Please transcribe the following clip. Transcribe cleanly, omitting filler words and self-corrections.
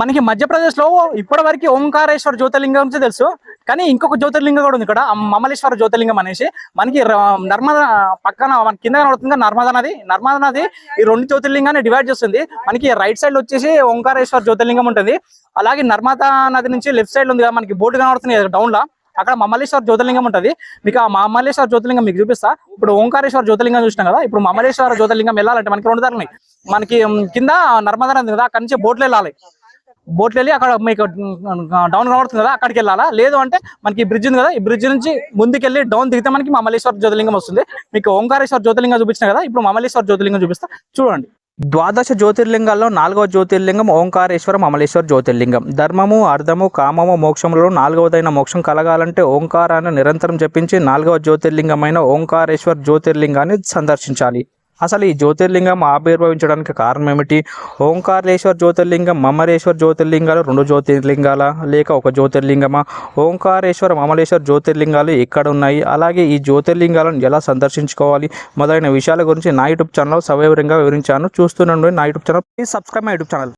మనకి మధ్యప్రదేశ్ లో ఇప్పటివరకు ఓంకారేశ్వర జ్యోతిర్లింగం గురించి తెలుసు, కానీ ఇంకొక జ్యోతిర్లింగం కూడా ఉంది ఇక్కడ, మమలేశ్వర జ్యోతిర్లింగం అనేసి. మనకి నర్మదా పక్కన మన కింద కనబడుతుంది నర్మదా నది. నర్మదా నది ఈ రెండు జ్యోతిర్లింగాన్ని డివైడ్ చేస్తుంది. మనకి రైట్ సైడ్ వచ్చేసి ఓంకారేశ్వర జ్యోతిర్లింగం ఉంటుంది. అలాగే నర్మదా నది నుంచి లెఫ్ట్ సైడ్ ఉంది కదా మనకి బోర్డు కనబడుతుంది డౌన్ లా, అక్కడ మమలేశ్వర జ్యోతిర్లింగం ఉంటుంది. మీకు ఆ మమలేశ్వర జ్యోతిర్లింగం మీకు చూపిస్తా. ఇప్పుడు ఓంకారేశ్వర జ్యోతిర్లింగం చూసినాం కదా, ఇప్పుడు మమలేశ్వర జ్యోతిర్లింగం వెళ్ళాలంటే మనకి రెండు దారులు ఉన్నాయి. మనకి కింద నర్మదా నది కదా, అక్కడి నుంచి బోట్లు వెళ్ళాలి. బోట్లు వెళ్ళి అక్కడ మీకు డౌన్ కనబడుతుంది కదా, అక్కడికి వెళ్ళాలా. లేదు అంటే మనకి బ్రిడ్జ్ ఉంది కదా, ఈ బ్రిడ్జ్ నుంచి ముందుకెళ్ళి డౌన్ దిగితే మనకి మమలేశ్వర జ్యోతిర్లింగం వస్తుంది. మీకు ఓంకారేశ్వర జ్యోతిర్లింగం చూపించిన కదా, ఇప్పుడు మమలేశ్వర జ్యోతిర్లింగం చూపిస్తా చూడండి. ద్వాదశ జ్యోతిర్లింగాల్లో 4వ జ్యోతిర్లింగం ఓంకారేశ్వర మమలేశ్వర జ్యోతిర్లింగం. ధర్మము, అర్థము, కామము, మోక్షములలో 4వదైన మోక్షం కలగాలంటే ఓంకారాన్ని నిరంతరం జపించి 4వ జ్యోతిర్లింగమైన ఓంకారేశ్వర జ్యోతిర్లింగాన్ని సందర్శించాలి. అసలు ఈ జ్యోతిర్లింగం ఆవిర్భవించడానికి కారణం ఏమిటి? ఓంకారేశ్వర జ్యోతిర్లింగం, మమలేశ్వర జ్యోతిర్లింగాలు 2 జ్యోతిర్లింగాల లేక ఒక జ్యోతిర్లింగమా? ఓంకారేశ్వర మమలేశ్వర జ్యోతిర్లింగాలు ఎక్కడ ఉన్నాయి? అలాగే ఈ జ్యోతిర్లింగాలను ఎలా సందర్శించుకోవాలి మొదలైన విషయాల గురించి నా యూట్యూబ్ ఛానల్ సవివరంగా వివరించాను. చూస్తూనే నా YouTube channel. Please subscribe my YouTube channel.